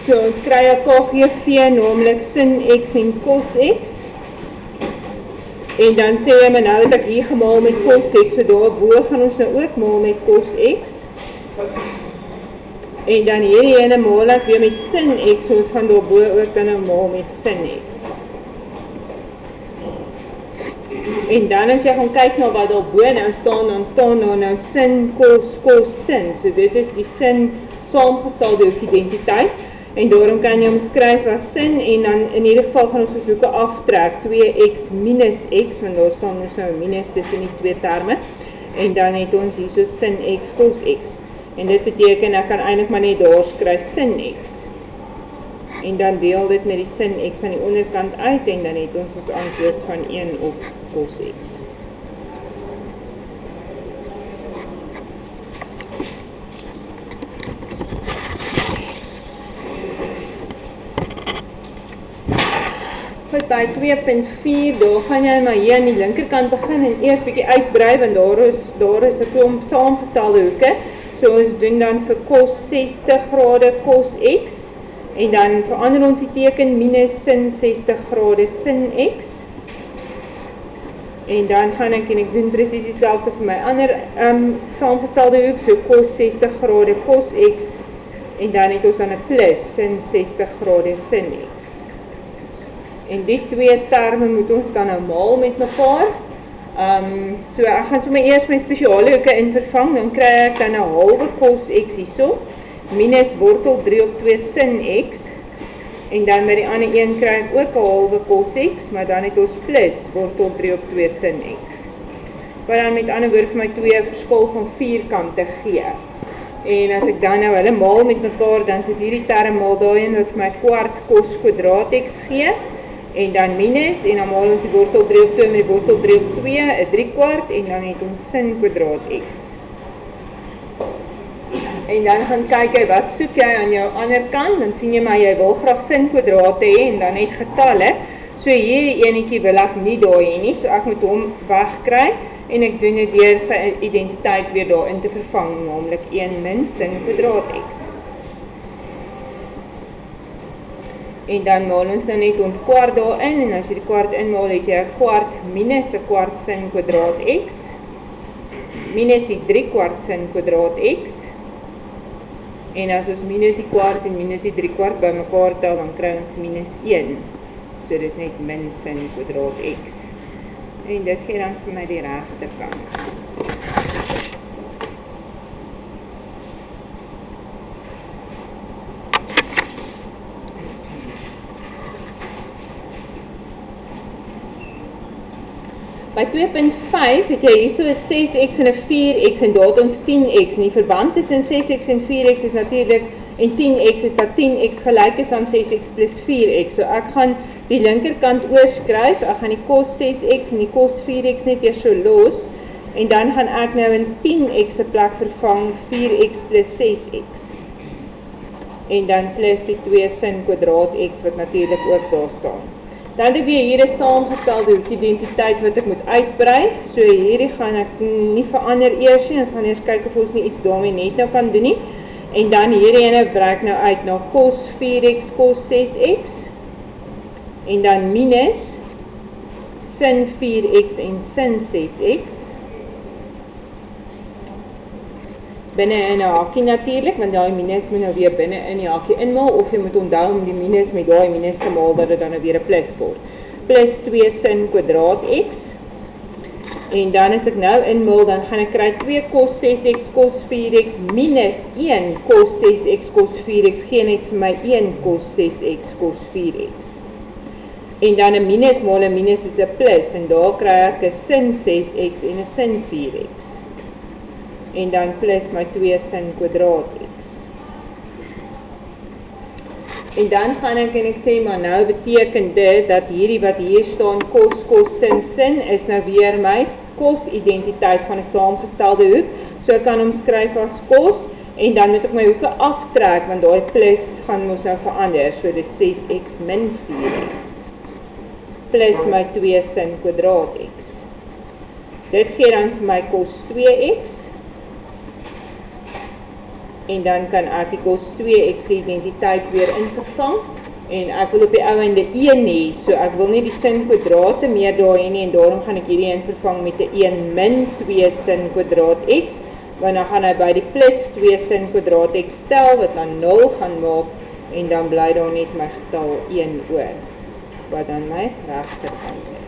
So ons kry 'n KGV, naamlik sin x en cos x. En dan sê jy, maar nou het ek hier gemaal met cos x, so daarbo gaan ons nou ook maal met cos x. En dan hierdie ene maal ek weer met sin x, so ons gaan daarbo ook dan nou maal met sin x. En dan as jy gaan kyk na wat daarbo nou staan, dan staan daar nou sin, cos, sin. So dit is die sin saamgestelde identiteit. En daarom kan jy omskryf as sin, en dan in hierdie geval gaan ons soeke aftrek, 2x minus x, want daar staan ons nou minus tussen die twee terme. En dan het ons hier so sin x, cos x. En dit beteken, ek kan eintlik maar net daar skryf sin x. En dan deel dit met die sin x aan die onderkant uit, en dan het ons antwoord van 1 op cos x. Goed, by 2.4, daar gaan jy maar hier aan die linkerkant begin en eers bietjie uitbrei, want daar is 'n klomp saamgestelde hoeke. So ons doen dan vir cos 60 grade cos x, en dan verander ons die teken minus sin 60 grade sin x. En dan gaan ek, en ek doen presies dieselfde vir my ander saamgestelde hoek, so cos 60 grade cos x, en dan het ons dan 'n plus sin 60 grade sin x. En die twee terme moet ons dan nou maal met mekaar. So ek gaan sommer eers my spesiale hoeke in vervang, dan kry ek dan 'n halwe cos x hierso, minus wortel 3 op 2 sin x, en dan by die ander een kry ek ook 'n halwe cos x, maar dan het ons plus wortel 3 op 2 sin x. Wat dan met ander woorde vir my twee verskil van vierkante gee. En as ek dan nou hulle maal met mekaar, dan sit hierdie term maal daarin wat vir my kwart cos kwadraat x gee, en dan minus, en dan maal ons die wortel 3 op 2 met die wortel 3 op 2, 'n 3/4, en dan het ons sin kwadraat x. En dan gaan kyk jy, wat soek jy aan jou ander kant, dan sien jy maar jy wil graag sin kwadrate hê, en dan net getalle. So hierdie enetjie wil ek nie daar hê nie, so ek moet hom wegkry, en ek doen dit deur sy identiteit weer daarin te vervang, naamlik 1 min sin kwadraat x. En dan maal ons nou net ons kwart daarin, en as jy die kwart inmaal, het jy 'n kwart minus 'n kwart sin kwadraat x, minus die 3/4 sin kwadraat x, en as ons minus die kwart en minus die 3/4 by mekaar tel, dan kry ons minus 1, so dit is net min sin kwadraat x. En dit gee dan vir my die regte kant. By 2.5 het jy hierso 'n 6x en 'n 4x, en daar het ons 10x, en die verband tussen 6x en 4x is natuurlik, en 10x is dat 10x gelyk is aan 6x plus 4x, so ek gaan die linkerkant oorskryf, ek gaan die cos 6x en die cos 4x net eers so los, en dan gaan ek nou in 10x se plek vervang 4x plus 6x, en dan plus die 2 sin kwadraat x wat natuurlik ook daar staan. Dan het ek weer hier 'n saamgestelde hoekidentiteit wat ek moet uitbrei, so hierdie gaan ek nie verander eers nie, ons gaan eers kyk of ons nie iets daarmee net nou kan doen nie, en dan hierdie ene brei ek nou uit na cos 4x, cos 6x, en dan minus sin 4x en sin 6x, binne in 'n hakie natuurlik, want daai minus moet nou weer binne in die hakie inmaal, of jy moet onthou om die minus met daai minus te maal, dat dit dan nou weer 'n plus word. Plus 2 sin kwadraat x, en dan as ek nou inmaal, dan gaan ek kry 2 cos 6x, cos 4x, minus 1 cos 6x, cos 4x, gee net vir my 1 cos 6x, cos 4x. En dan 'n minus maal 'n minus is 'n plus, en daar kry ek 'n sin 6x en 'n sin 4x. En dan plus my 2 sin kwadraat x. En dan gaan ek en ek sê, maar nou beteken dit, dat hierdie wat hier staan, cos, sin, is nou weer my cos identiteit van 'n saamgestelde hoek, so ek kan hom skryf as cos, en dan moet ek my hoeke aftrek, want daai plus gaan mos nou verander, so dit 6x min 4x, plus my 2 sin kwadraat x. Dit gee dan vir my cos 2x, en dan kan ek die kos 2x identiteit weer invervang, en ek wil op die ou einde 1 hê, so ek wil nie die sin kwadrate meer daar hê nie, en daarom gaan ek hierdie invervang met 'n 1 min 2 sin kwadraat x, want dan gaan hy by die plus 2 sin kwadraat x tel, wat dan 0 gaan maak, en dan bly daar net my getal 1 oor, wat dan my regterkant is.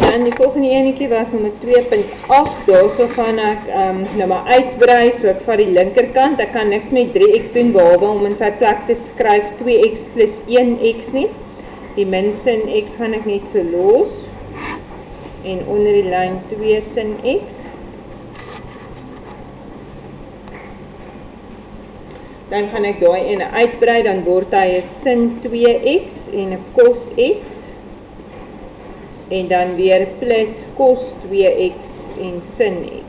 Dan die volgende enetjie was nommer 2.8, daarso gaan ek nou maar uitbrei, so ek vat die linkerkant, ek kan niks met 3x doen, behalwe om in sy plek te skryf 2x plus 1x nie, die min sin x gaan ek net so los, en onder die lyn 2 sin x, dan gaan ek daai ene uitbrei, dan word hy 'n sin 2x en 'n cos x, en dan weer plus cos 2x en sin x.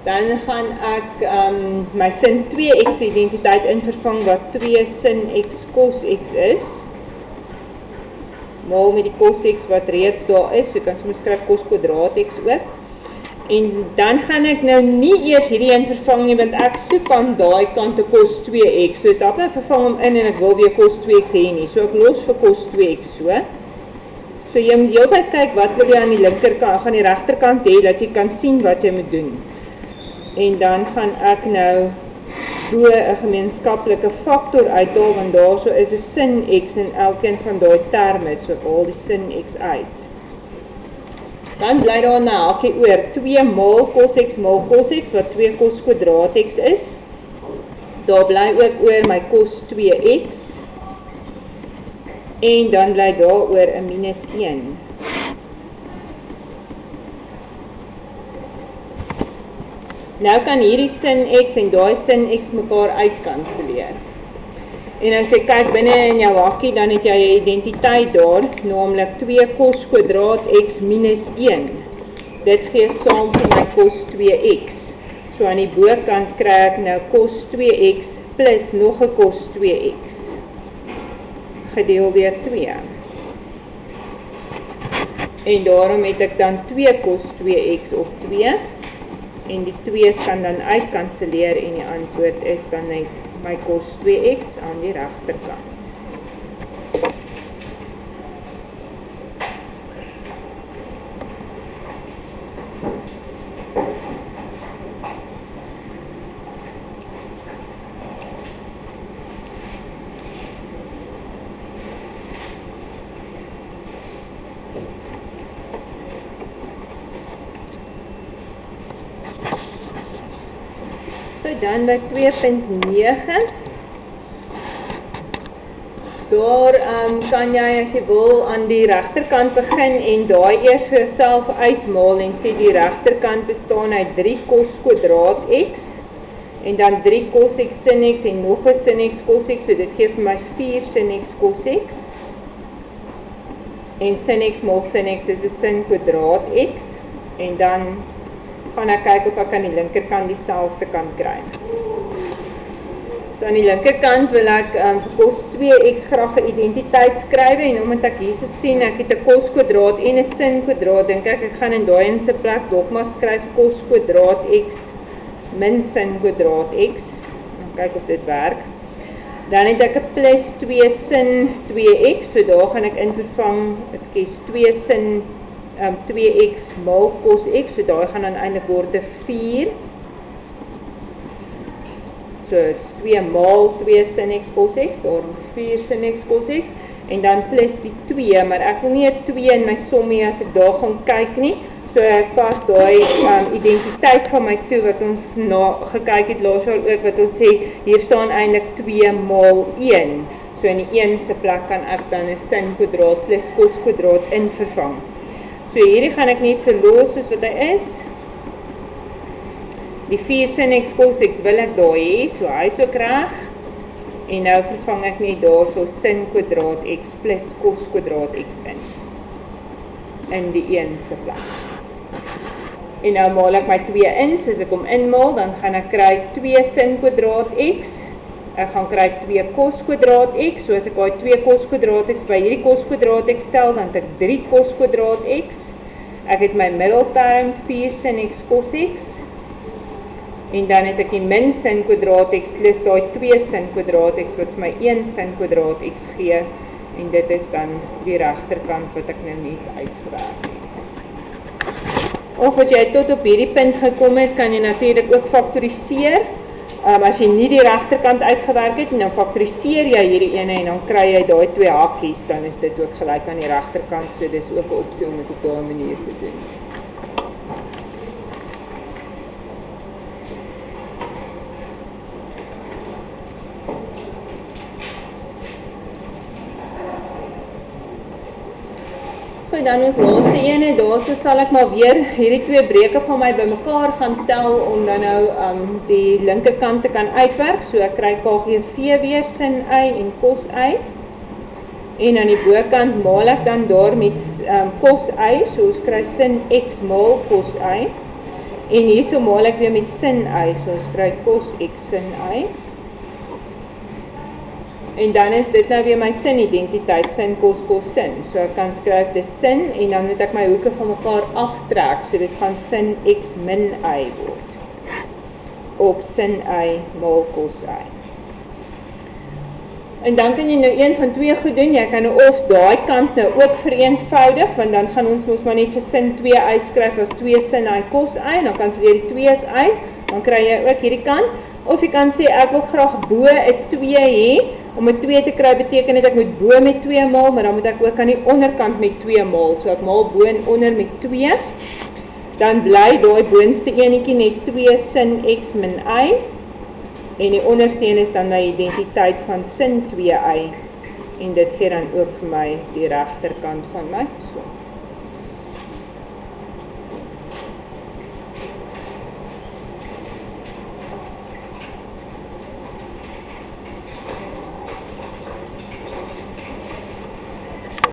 Dan gaan ek my sin 2x identiteit invervang wat 2 sin x cos x is, maal met die cos x wat reeds daar is, so kan soms skryf cos kwadraat x ook. En dan gaan ek nou nie eers hierdie in vervang nie, want ek soek aan daai kant te cos 2x, so ek nou vervang hom in en ek wil weer cos 2x hê nie, so ek los vir cos 2x so. So jy moet heeltyd kyk wat wil jy aan die linkerkant, aan die regterkant hê, dat jy kan sien wat jy moet doen. En dan gaan ek nou so 'n gemeenskaplike faktor uithaal, want daar so is 'n sin x in elkeen van daai terme, so ek haal die sin x uit. Dan bly daar na hakie oor 2 maal cos x, wat 2 cos kwadraat x is. Daar bly ook oor my cos 2x. En dan bly daar oor 'n minus 1. Nou kan hierdie sin x en daai sin x mekaar uitkanselleer. En as jy kyk binne in jou hakkie, dan het jy 'n identiteit daar, naamlik 2 cos kwadraat x minus 1. Dit gee saam vir my cos 2x. So aan die bokant kry ek nou cos 2x plus nog 'n cos 2x. Gedeel deur 2. En daarom het ek dan 2 cos 2x op 2. En die 2 kan dan uitkanselleer en die antwoord is dan net my cos 2x aan die regterkant. Dan by 2.9, daar kan jy as jy wil aan die regterkant begin en daai eers self uitmaal en sê die regterkant bestaan uit 3 cos kwadraat x en dan 3 cos x sin x en nog 'n sin x cos x, so dit gee vir my 4 sin x cos x en sin x maal sin x is 'n sin kwadraat x en dan gaan ek kyk of ek aan die linkerkant dieselfde kan kry. So aan die linkerkant wil ek vir cos 2x graag 'n identiteit skryf en omdat ek hier sien ek het 'n cos kwadraat en 'n sin kwadraat, dink ek gaan in daai in se plek dalk maar skryf cos kwadraat x min sin kwadraat x. Dan kyk of dit werk. Dan het ek 'n plus 2 sin 2x, so daar gaan ek invervang, ek kies 2 sin 2x maal cos x, so daar gaan dan eintlik word 'n 4. So 2 maal 2 sin x cos x, daarom 4 sin x cos x, en dan plus die 2, maar ek wil nie 'n 2 in my sommie as ek daar gaan kyk nie, so So ek pas daai identiteit van my toe wat ons gekyk het laas jaar ook, wat ons sê, hier staan eintlik 2 maal 1. So in die 1 se plek kan ek dan 'n sin kwadraat plus kos kwadraat in vervang. So hierdie gaan ek net so los soos wat hy is. Die 4 sin x kos x wil ek daar hê, so hy is ook reg. En nou vervang ek net daar so sin kwadraat x plus kos kwadraat x in die 1 se plek. En nou maal ek my 2 in, so as ek hom inmaal, dan gaan ek kry 2 sin kwadraat x. Ek gaan kry 2 kos kwadraat x, so as ek daai 2 kos kwadraat x by hierdie kos kwadraat x stel, dan het ek 3 kos kwadraat x. Ek het my middelterm 4 sin x kos x. En dan het ek die min sin kwadraat x plus daai 2 sin kwadraat x wat my 1 sin kwadraat x gee. En dit is dan die regterkant wat ek nou net uitgewerk het. Of as jy tot op hierdie punt gekom het, kan jy natuurlik ook faktoriseer. As jy nie die regterkant uitgewerk het, dan faktoriseer jy hierdie ene en dan kry jy daai 2 hakies, dan is dit ook gelyk aan die regterkant, so dis ook 'n opsie om dit op daai manier te doen. So dan ons laaste ene, daarso sal ek maar weer hierdie 2 breuke van my bymekaar gaan tel om dan nou die linkerkant te kan uitwerk. So ek kry KGV weer sin y en kos y. En aan die bokant maal ek dan daar met kos y, so ons kry sin x maal kos y. En hierso maal ek weer met sin y, so ons kry kos x sin y. En dan is dit nou weer my sin identiteit, sin kos kos sin. So ek kan skryf dis sin en dan moet ek my hoeke van mekaar aftrek. So dit gaan sin x min y word. Of sin y maal kos y. En dan kan jy nou een van 2 goed doen. Jy kan nou of daai kant nou ook vereenvoudig, want dan gaan ons mos maar net vir sin 2y skryf as 2 sin y kos y, en dan kan jy die 2's uit, dan kry jy ook hierdie kant. Of jy kan sê ek wil graag bo 'n 2 hê. Om 'n 2 te kry beteken dit ek moet bo met 2 maal, maar dan moet ek ook aan die onderkant met 2 maal. So ek maal bo en onder met 2. Dan bly daai boonste enetjie net 2 sin x min y. En die onderste een is dan my identiteit van sin 2y. En dit gee dan ook vir my die regterkant van my som.